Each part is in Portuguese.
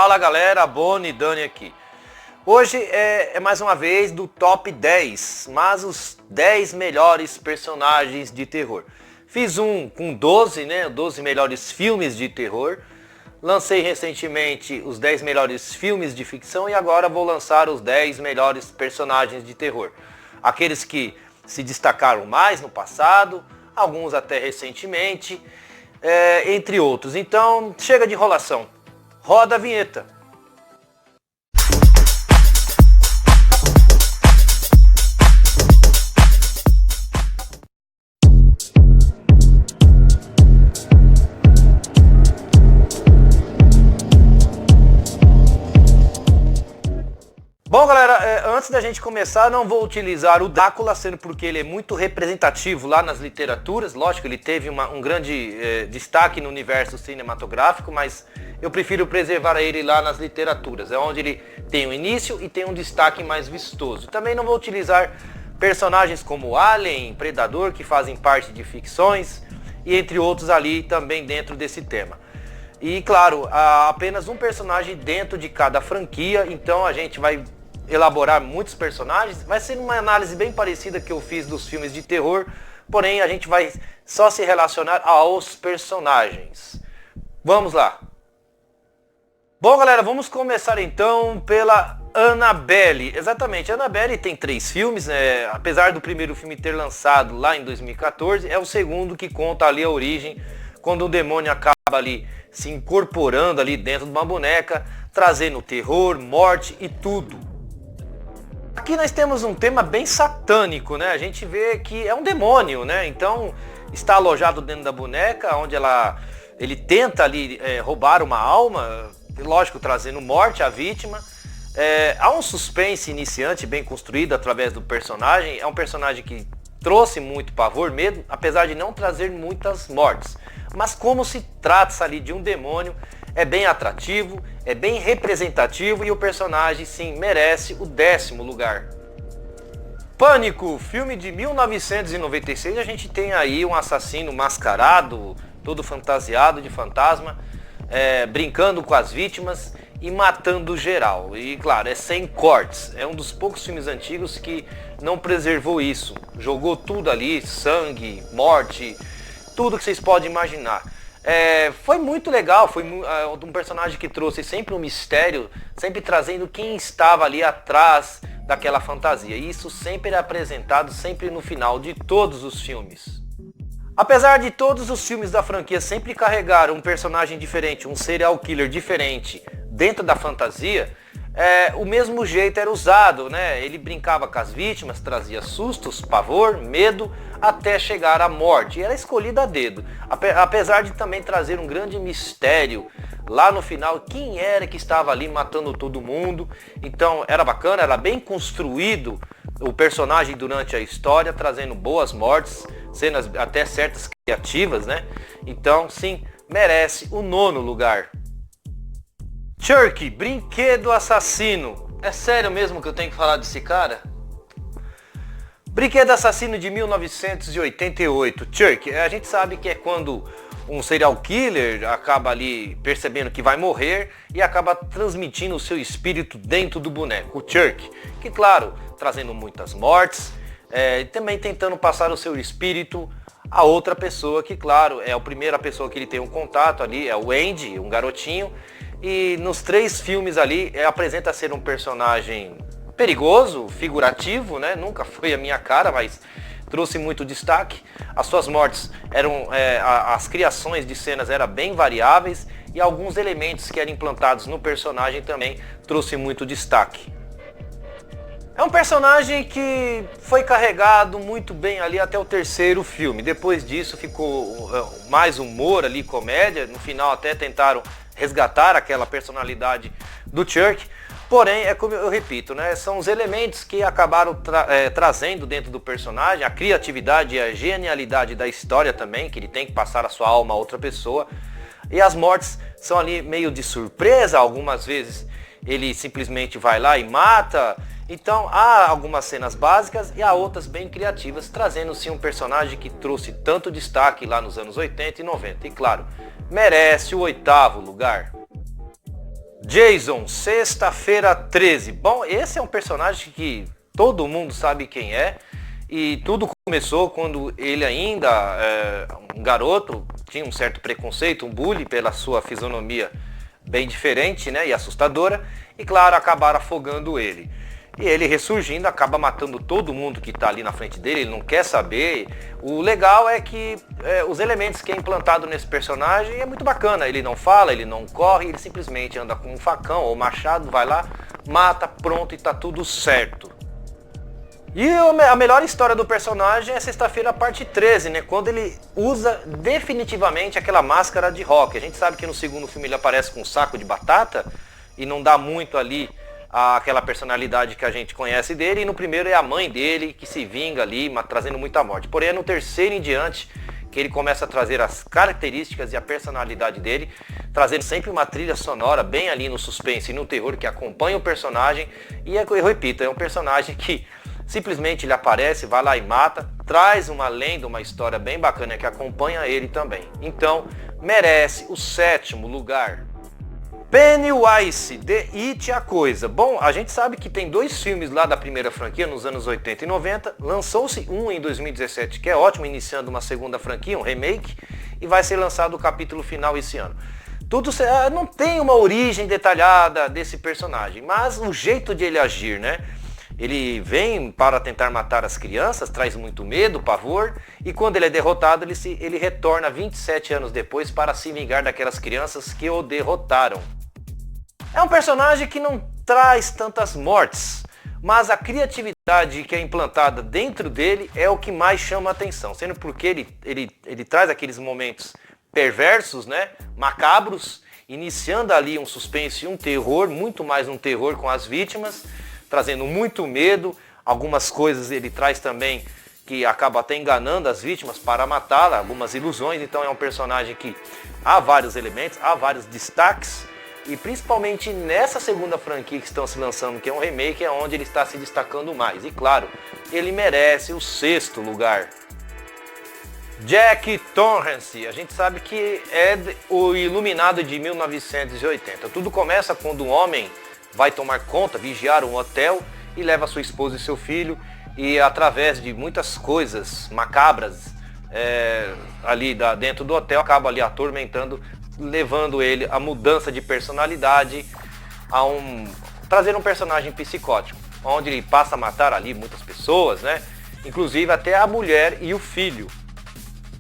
Fala galera, Boni e Dani aqui. Hoje é mais uma vez do top 10, mas os 10 melhores personagens de terror. Fiz um com 12, 12 melhores filmes de terror. Lancei recentemente os 10 melhores filmes de ficção e agora vou lançar os 10 melhores personagens de terror. Aqueles que se destacaram mais no passado, alguns até recentemente, entre outros. Então chega de enrolação, roda a vinheta. Bom galera, antes da gente começar, não vou utilizar o Drácula, sendo porque ele é muito representativo lá nas literaturas. Lógico, ele teve um grande destaque no universo cinematográfico, mas eu prefiro preservar ele lá nas literaturas. É onde ele tem um início e tem um destaque mais vistoso. Também não vou utilizar personagens como Alien, Predador, que fazem parte de ficções, e entre outros ali também dentro desse tema. E claro, há apenas um personagem dentro de cada franquia, então a gente vai elaborar muitos personagens. Vai ser uma análise bem parecida que eu fiz dos filmes de terror, porém a gente vai só se relacionar aos personagens. Vamos lá. Bom galera, vamos começar então pela Annabelle. Exatamente, Annabelle tem 3 filmes, apesar do primeiro filme ter lançado lá em 2014, é o segundo que conta ali a origem, quando o demônio acaba ali se incorporando ali dentro de uma boneca, trazendo terror, morte e tudo. Aqui nós temos um tema bem satânico, né? A gente vê que é um demônio, né? Então está alojado dentro da boneca, onde ele tenta ali roubar uma alma, lógico, trazendo morte à vítima. Há um suspense iniciante bem construído através do personagem. É um personagem que trouxe muito pavor, medo, apesar de não trazer muitas mortes. Mas como se trata ali de um demônio, é bem atrativo, é bem representativo e o personagem sim merece o 10º lugar. Pânico, filme de 1996, a gente tem aí um assassino mascarado, todo fantasiado de fantasma, brincando com as vítimas e matando geral. E claro, é sem cortes, é um dos poucos filmes antigos que não preservou isso, jogou tudo ali, sangue, morte, tudo que vocês podem imaginar. Foi muito legal, foi um personagem que trouxe sempre um mistério, sempre trazendo quem estava ali atrás daquela fantasia. E isso sempre é apresentado, sempre no final de todos os filmes. Apesar de todos os filmes da franquia sempre carregar um personagem diferente, um serial killer diferente dentro da fantasia, o mesmo jeito era usado, né? Ele brincava com as vítimas, trazia sustos, pavor, medo, até chegar à morte. E era escolhido a dedo, apesar de também trazer um grande mistério lá no final, quem era que estava ali matando todo mundo. Então era bacana, era bem construído o personagem durante a história, trazendo boas mortes, cenas até certas criativas, né? Então sim, merece o 9º lugar. Chucky, Brinquedo Assassino. É sério mesmo que eu tenho que falar desse cara? Brinquedo Assassino de 1988. Chucky, a gente sabe que é quando um serial killer acaba ali percebendo que vai morrer e acaba transmitindo o seu espírito dentro do boneco, o Chucky. Que claro, trazendo muitas mortes, e também tentando passar o seu espírito a outra pessoa, que claro, é a primeira pessoa que ele tem um contato ali, é o Andy, um garotinho. E nos 3 filmes ali apresenta ser um personagem perigoso, figurativo, né? Nunca foi a minha cara, mas trouxe muito destaque. As suas mortes eram, as criações de cenas eram bem variáveis e alguns elementos que eram implantados no personagem também trouxe muito destaque. É um personagem que foi carregado muito bem ali até o 3º filme. Depois disso ficou mais humor ali, comédia. No final até tentaram resgatar aquela personalidade do Chucky. Porém, é como eu repito, né? São os elementos que acabaram trazendo dentro do personagem, a criatividade e a genialidade da história também, que ele tem que passar a sua alma a outra pessoa. E as mortes são ali meio de surpresa, algumas vezes ele simplesmente vai lá e mata. Então há algumas cenas básicas e há outras bem criativas, trazendo sim um personagem que trouxe tanto destaque lá nos anos 80 e 90. E claro, merece o 8º lugar. Jason, Sexta-feira 13. Bom, esse é um personagem que todo mundo sabe quem é. E tudo começou quando ele ainda, um garoto, tinha um certo preconceito, um bullying pela sua fisionomia bem diferente, né, e assustadora. E claro, acabaram afogando ele. E ele ressurgindo, acaba matando todo mundo que está ali na frente dele, ele não quer saber. O legal é que os elementos que é implantado nesse personagem é muito bacana. Ele não fala, ele não corre, ele simplesmente anda com um facão ou machado, vai lá, mata, pronto e tá tudo certo. E a melhor história do personagem é Sexta-feira parte 13, né? Quando ele usa definitivamente aquela máscara de rock. A gente sabe que no segundo filme ele aparece com um saco de batata e não dá muito ali aquela personalidade que a gente conhece dele, e no primeiro é a mãe dele que se vinga ali, trazendo muita morte. Porém é no terceiro em diante que ele começa a trazer as características e a personalidade dele, trazendo sempre uma trilha sonora bem ali no suspense e no terror que acompanha o personagem. E eu repito, é um personagem que simplesmente ele aparece, vai lá e mata, traz uma lenda, uma história bem bacana que acompanha ele também. Então merece o 7º lugar. Pennywise, The It, a Coisa. Bom, a gente sabe que tem 2 filmes lá da primeira franquia, nos anos 80 e 90. Lançou-se um em 2017, que é ótimo, iniciando uma segunda franquia, um remake. E vai ser lançado o capítulo final esse ano. Não tem uma origem detalhada desse personagem, mas o jeito de ele agir, né? Ele vem para tentar matar as crianças, traz muito medo, pavor, e quando ele é derrotado, ele retorna 27 anos depois para se vingar daquelas crianças que o derrotaram. É um personagem que não traz tantas mortes, mas a criatividade que é implantada dentro dele é o que mais chama a atenção, sendo porque ele traz aqueles momentos perversos, né, macabros, iniciando ali um suspense e um terror, muito mais um terror com as vítimas, trazendo muito medo. Algumas coisas ele traz também que acaba até enganando as vítimas para matá-la, algumas ilusões. Então é um personagem que há vários elementos, há vários destaques, e principalmente nessa segunda franquia que estão se lançando, que é um remake, é onde ele está se destacando mais. E claro, ele merece o 6º lugar. Jack Torrance, a gente sabe que é o Iluminado de 1980. Tudo começa quando um homem vai tomar conta, vigiar um hotel e leva sua esposa e seu filho, e através de muitas coisas macabras ali dentro do hotel, acaba ali atormentando, levando ele a mudança de personalidade, trazer um personagem psicótico, onde ele passa a matar ali muitas pessoas, né? Inclusive até a mulher e o filho.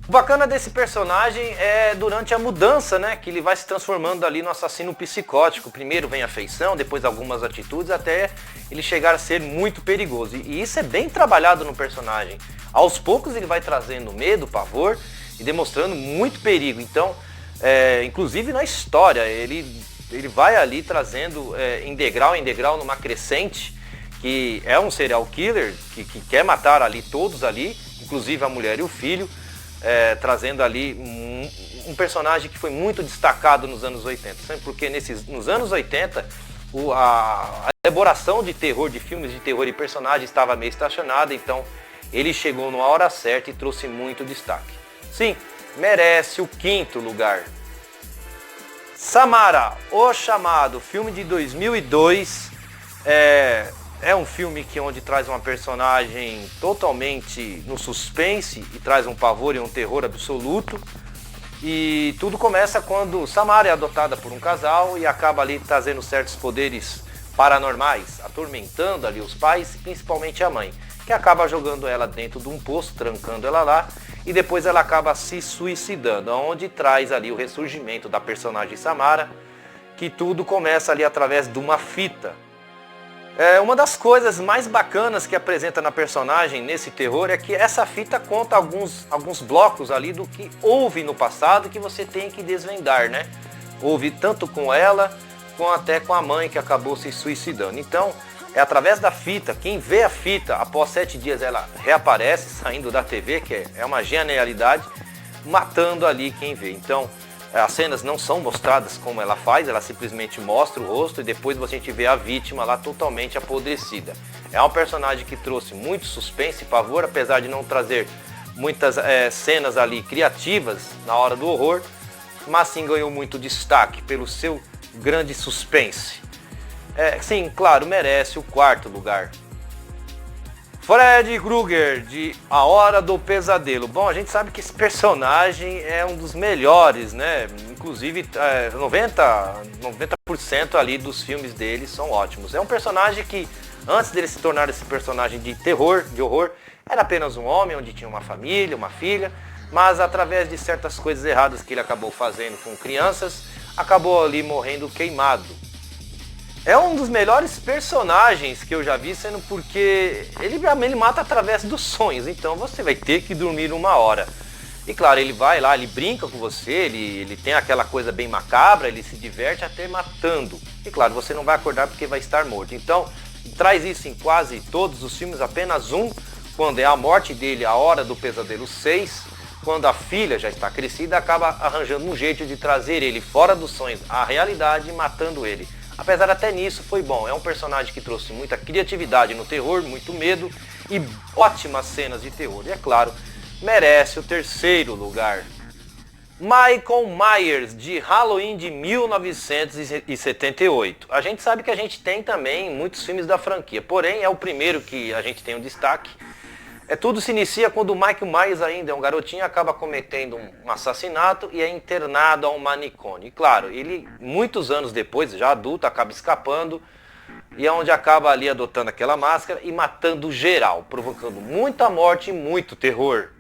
O bacana desse personagem é durante a mudança, né, que ele vai se transformando ali no assassino psicótico. Primeiro vem a feição, depois algumas atitudes, até ele chegar a ser muito perigoso. E isso é bem trabalhado no personagem. Aos poucos ele vai trazendo medo, pavor e demonstrando muito perigo. Então, inclusive na história, ele vai ali trazendo em degrau, numa crescente, que é um serial killer que quer matar ali todos ali, inclusive a mulher e o filho. Trazendo ali um personagem que foi muito destacado nos anos 80, sempre porque nos anos 80 a elaboração de terror, de filmes de terror e personagens estava meio estacionada, então ele chegou na hora certa e trouxe muito destaque. Sim, merece o 5º lugar. Samara, O Chamado, filme de 2002, é um filme onde traz uma personagem totalmente no suspense e traz um pavor e um terror absoluto. E tudo começa quando Samara é adotada por um casal e acaba ali trazendo certos poderes paranormais, atormentando ali os pais, principalmente a mãe, que acaba jogando ela dentro de um poço, trancando ela lá, e depois ela acaba se suicidando, onde traz ali o ressurgimento da personagem Samara, que tudo começa ali através de uma fita. Uma das coisas mais bacanas que apresenta na personagem nesse terror é que essa fita conta alguns blocos ali do que houve no passado que você tem que desvendar, né? Houve tanto com ela, como até com a mãe que acabou se suicidando. Então, é através da fita, quem vê a fita, após 7 dias ela reaparece, saindo da TV, que é uma genialidade, matando ali quem vê. Então, as cenas não são mostradas como ela faz, ela simplesmente mostra o rosto e depois você vê a vítima lá totalmente apodrecida. É um personagem que trouxe muito suspense e pavor, apesar de não trazer muitas cenas ali criativas na hora do horror, mas sim ganhou muito destaque pelo seu grande suspense. Sim, claro, merece o quarto lugar. Fred Krueger, de A Hora do Pesadelo. Bom, a gente sabe que esse personagem é um dos melhores, né? Inclusive, 90% ali dos filmes dele são ótimos. É um personagem que, antes dele se tornar esse personagem de terror, de horror, era apenas um homem onde tinha uma família, uma filha, mas através de certas coisas erradas que ele acabou fazendo com crianças, acabou ali morrendo queimado. É um dos melhores personagens que eu já vi, sendo porque ele mata através dos sonhos, então você vai ter que dormir 1 hora. E claro, ele vai lá, ele brinca com você, ele tem aquela coisa bem macabra, ele se diverte até matando. E claro, você não vai acordar porque vai estar morto. Então, traz isso em quase todos os filmes, apenas um, quando é a morte dele, A Hora do Pesadelo 6, quando a filha já está crescida, acaba arranjando um jeito de trazer ele fora dos sonhos, à realidade, matando ele. Apesar até nisso foi bom, é um personagem que trouxe muita criatividade no terror, muito medo e ótimas cenas de terror. E é claro, merece o terceiro lugar. Michael Myers, de Halloween de 1978. A gente sabe que a gente tem também muitos filmes da franquia, porém é o primeiro que a gente tem um destaque. Tudo se inicia quando o Michael Myers ainda é um garotinho, acaba cometendo um assassinato e é internado a um manicômio. E claro, ele muitos anos depois, já adulto, acaba escapando e é onde acaba ali adotando aquela máscara e matando geral, provocando muita morte e muito terror.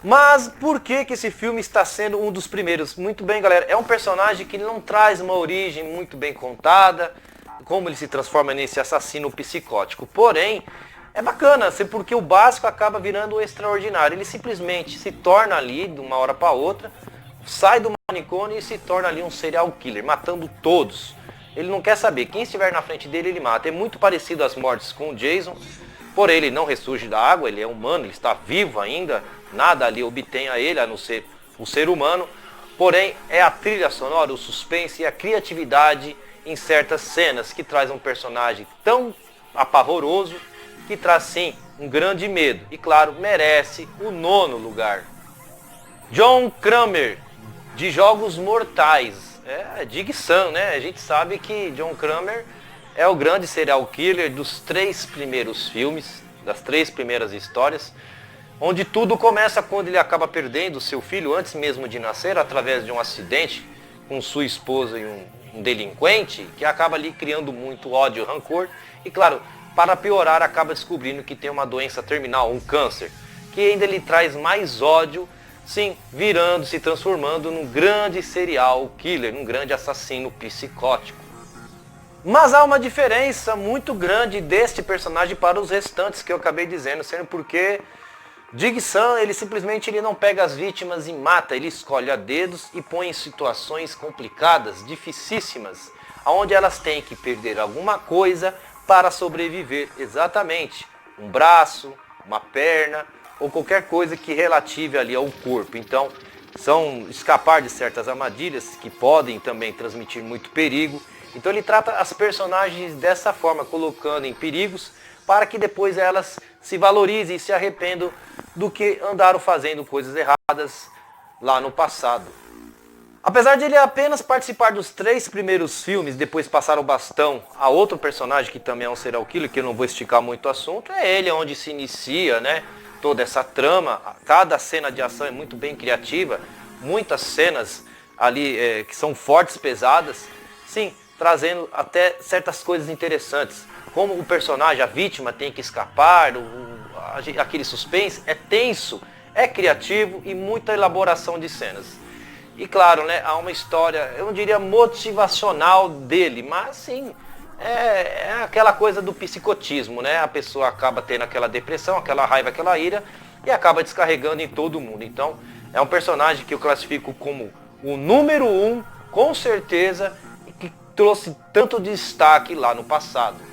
Mas por que esse filme está sendo um dos primeiros? Muito bem, galera, é um personagem que não traz uma origem muito bem contada, como ele se transforma nesse assassino psicótico. Porém, é bacana, porque o básico acaba virando o extraordinário. Ele simplesmente se torna ali, de uma hora para outra, sai do manicômio e se torna ali um serial killer, matando todos. Ele não quer saber, quem estiver na frente dele ele mata. É muito parecido às mortes com o Jason, porém ele não ressurge da água, ele é humano, ele está vivo ainda, nada ali obtém a ele, a não ser o ser humano. Porém, é a trilha sonora, o suspense e a criatividade em certas cenas que traz um personagem tão apavoroso, que traz sim um grande medo e claro, merece o 9º lugar. John Kramer, de Jogos Mortais. Dicção, né? A gente sabe que John Kramer é o grande serial killer dos 3 primeiros filmes, das 3 primeiras histórias, onde tudo começa quando ele acaba perdendo seu filho antes mesmo de nascer, através de um acidente com sua esposa e um delinquente, que acaba ali criando muito ódio e rancor. E claro, para piorar, acaba descobrindo que tem uma doença terminal, um câncer, que ainda lhe traz mais ódio, sim, se transformando num grande serial killer, num grande assassino psicótico. Mas há uma diferença muito grande deste personagem para os restantes que eu acabei dizendo, sendo porque Jigsaw, ele simplesmente não pega as vítimas e mata, ele escolhe a dedos e põe em situações complicadas, dificílimas, onde elas têm que perder alguma coisa para sobreviver, exatamente, um braço, uma perna ou qualquer coisa que relative ali ao corpo. Então, são escapar de certas armadilhas que podem também transmitir muito perigo. Então ele trata as personagens dessa forma, colocando em perigos para que depois elas se valorizem e se arrependam do que andaram fazendo coisas erradas lá no passado. Apesar de ele apenas participar dos 3 primeiros filmes, depois passar o bastão a outro personagem que também é um serial killer, que eu não vou esticar muito o assunto, é ele onde se inicia, né, toda essa trama. Cada cena de ação é muito bem criativa, muitas cenas ali que são fortes, pesadas, sim, trazendo até certas coisas interessantes, como o personagem, a vítima tem que escapar, aquele suspense é tenso, é criativo e muita elaboração de cenas. E claro, né, há uma história, eu não diria motivacional dele, mas sim, é aquela coisa do psicotismo, né? A pessoa acaba tendo aquela depressão, aquela raiva, aquela ira e acaba descarregando em todo mundo. Então, é um personagem que eu classifico como o número 1, com certeza, e que trouxe tanto destaque lá no passado.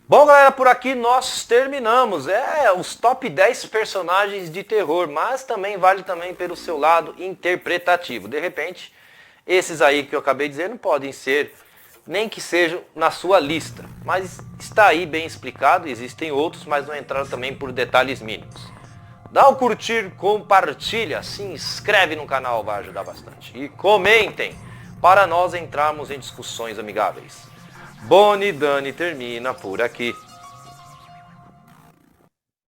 Bom, galera, por aqui nós terminamos. Os top 10 personagens de terror, mas também vale também pelo seu lado interpretativo. De repente, esses aí que eu acabei dizendo podem ser, nem que sejam na sua lista. Mas está aí bem explicado, existem outros, mas não entraram também por detalhes mínimos. Dá o curtir, compartilha, se inscreve no canal, vai ajudar bastante. E comentem. para nós entrarmos em discussões amigáveis. Boni Dani termina por aqui.